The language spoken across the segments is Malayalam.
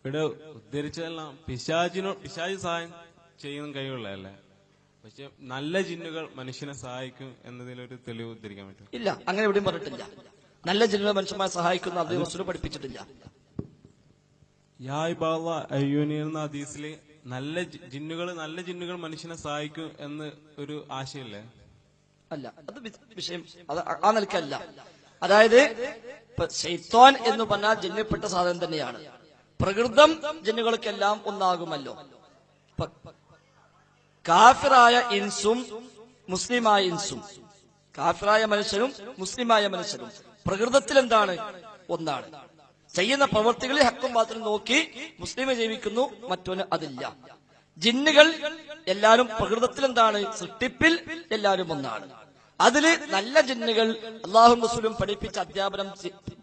ഇവിടെ ഉദ്ധരിച്ചതെല്ലാം പിശാച് സഹായം ചെയ്യുന്ന കഴിവുള്ളതല്ലേ? പക്ഷെ നല്ല ജിന്നുകൾ മനുഷ്യനെ സഹായിക്കും എന്നതിലൊരു തെളിവ് ഉദ്ധരിക്കാൻ പറ്റും? ഇല്ല, അങ്ങനെ എവിടെയും പറഞ്ഞിട്ടില്ല. നല്ല ജിന്നുകൾ മനുഷ്യന്മാരെ സഹായിക്കുന്ന അത് റസൂൽ പഠിപ്പിച്ചിട്ടില്ല. എന്ന ഹദീസില് നല്ല ജിന്നുകൾ മനുഷ്യനെ സഹായിക്കും എന്ന് ഒരു ആശയല്ലേ? അല്ല, അത് വിഷയം അത് ആ നിലക്കല്ല. അതായത് ശൈത്വാൻ എന്ന് പറഞ്ഞാൽ ജിന്നിൽപ്പെട്ട സാധനം തന്നെയാണ്. പ്രകൃതം ജിന്നുകൾക്കെല്ലാം ഒന്നാകുമല്ലോ. കാഫിറായ ഇൻസും മുസ്ലിമായ ഇൻസും, കാഫിറായ മനുഷ്യരും മുസ്ലിമായ മനുഷ്യരും പ്രകൃതത്തിൽ എന്താണ്? ഒന്നാണ്. ചെയ്യുന്ന പ്രവൃത്തികളിൽ ഹക്കും ബാത്തിലും നോക്കി മുസ്ലിമെ ജീവിക്കുന്നു, മറ്റോന് അതില്ല. ജിന്നുകൾ എല്ലാവരും പ്രകൃതത്തിൽ എന്താണ്? സൃഷ്ടിപ്പിൽ എല്ലാവരും ഒന്നാണ്. അതില് നല്ല ജിന്നുകൾ അള്ളാഹും റസൂലും പഠിപ്പിച്ച അധ്യാപനം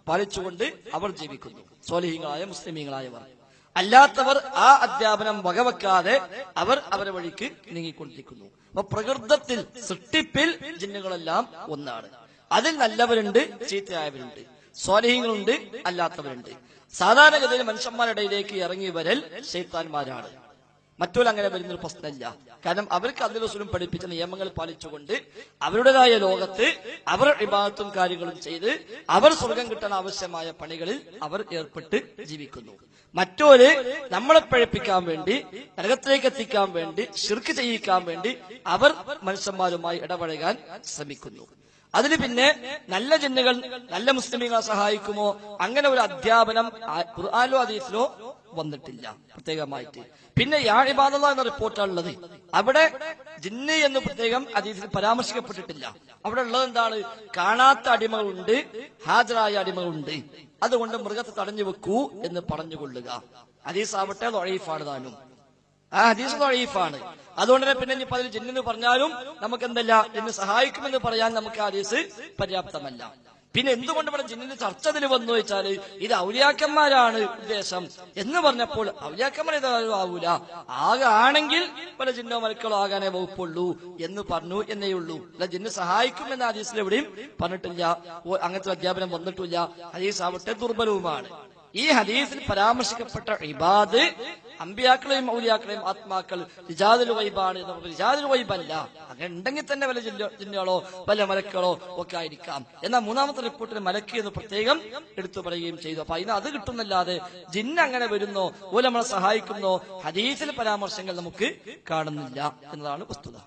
പാലിച്ചുകൊണ്ട് അവർ ജീവിക്കുന്നു, സ്വാലിഹീങ്ങളായ മുസ്ലിമീങ്ങളായവർ. അല്ലാത്തവർ ആ അധ്യാപനം വകവെക്കാതെ അവർ അവരുടെ വഴിക്ക് നീങ്ങിക്കൊണ്ടിരിക്കുന്നു. അപ്പൊ പ്രകൃതത്തിൽ സൃഷ്ടിപ്പിൽ ജിന്നുകളെല്ലാം ഒന്നാണ്. അതിൽ നല്ലവരുണ്ട്, ചീത്തയായവരുണ്ട്, സ്വാലിഹീങ്ങളുണ്ട്, അല്ലാത്തവരുണ്ട്. സാധാരണഗതിയിൽ മനുഷ്യന്മാരുടെ ഇടയിലേക്ക് ഇറങ്ങി വരൽ ശൈത്താന്മാരാണ്. മറ്റൊരു അങ്ങനെ വരുന്നൊരു പ്രശ്നമില്ല. കാരണം അവർക്ക് അല്ലാഹു റസൂലും പഠിപ്പിച്ച നിയമങ്ങൾ പാലിച്ചുകൊണ്ട് അവരുടേതായ ലോകത്ത് അവർ ഇബാദത്തും കാര്യങ്ങളും ചെയ്ത് അവർ സ്വർഗം കിട്ടാൻ ആവശ്യമായ പണികളിൽ അവർ ഏർപ്പെട്ട് ജീവിക്കുന്നു. മറ്റൊരു നമ്മളെ പഴിപ്പിക്കാൻ വേണ്ടി, നരകത്തിലേക്ക് എത്തിക്കാൻ വേണ്ടി, ശിർക്ക് ചെയ്യിക്കാൻ വേണ്ടി അവർ മനുഷ്യന്മാരുമായി ഇടപഴകാൻ ശ്രമിക്കുന്നു. അതിന് പിന്നെ നല്ല ജിന്നുകൾ നല്ല മുസ്ലിമീങ്ങളെ സഹായിക്കുമോ? അങ്ങനെ ഒരു അധ്യാപനം ഖുർആനിലോ ഹദീസിലോ വന്നിട്ടില്ല പ്രത്യേകമായിട്ട്. പിന്നെ യാ ഇബാദല്ലാഹ് എന്ന റിപ്പോർട്ടാണുള്ളത്. അവിടെ ജിന്ന് എന്ന് പ്രത്യേകം ഹദീസിൽ പരാമർശിക്കപ്പെട്ടിട്ടില്ല. അവിടെ ഉള്ളത് എന്താണ്? കാണാത്ത അടിമകളുണ്ട്, ഹാജരായ അടിമകളുണ്ട്. അതുകൊണ്ട് മൃഗത്തെ തടഞ്ഞു വെക്കൂ എന്ന് പറഞ്ഞുകൊള്ളുക. ഹദീസ് ആവട്ടെ ദഈഫാണ് താനും. ആ ഹദീസ് ദഈഫാണ്. അതുകൊണ്ട് തന്നെ പിന്നെ ഇനിയിപ്പോ അതിൽ ജിന്നെന്ന് പറഞ്ഞാലും നമുക്ക് എന്തല്ല, ജിന്ന് സഹായിക്കുമെന്ന് പറയാൻ നമുക്ക് ഹദീസ് പര്യാപ്തമല്ല. പിന്നെ എന്തുകൊണ്ട് ഇവിടെ ജിന്നിന് ചർച്ച അതിൽ വന്നു വെച്ചാല് ഇത് ഔലിയാക്കന്മാരാണ് ഉദ്ദേശം എന്ന് പറഞ്ഞപ്പോൾ ഔലിയാക്കന്മാർ ഇതാരും ആവൂല, ആണെങ്കിൽ പല ജിന്നോ മലക്കളോ ആകാനേ വകുപ്പുള്ളൂ എന്ന് പറഞ്ഞു എന്നേ ഉള്ളൂ. അല്ല ജിന്ന് സഹായിക്കും എന്ന ഹദീസിൽ എവിടെയും പറഞ്ഞിട്ടില്ല, അങ്ങനത്തെ അധ്യാപനം വന്നിട്ടില്ല. ഹദീസ് ആവട്ടെ ദുർബലവുമാണ്. ഈ ഹദീസിൽ പരാമർശിക്കപ്പെട്ട ഇബാദ് അമ്പിയാക്കളെയും ഔലിയാക്കളെയും ആത്മാക്കൾ റിജാദുൽ ഗൈബാണ് എന്ന് പറഞ്ഞാൽ റിജാദുൽ ഗൈബല്ല. അങ്ങനെ ഉണ്ടെങ്കിൽ തന്നെ വല്ല ജിന്നുകളോ വല്ല മലക്കളോ ഒക്കെ ആയിരിക്കാം. എന്നാൽ മൂന്നാമത്തെ റിപ്പോർട്ടിൽ മലക്ക് എന്ന് പ്രത്യേകം എടുത്തു പറയുകയും ചെയ്തു. അപ്പൊ അതിന് അത് കിട്ടുന്നല്ലാതെ ജിന്ന് അങ്ങനെ വരുന്നോ ഓല നമ്മളെ സഹായിക്കുന്നോ ഹദീസിൽ പരാമർശങ്ങൾ നമുക്ക് കാണുന്നില്ല എന്നതാണ് വസ്തുത.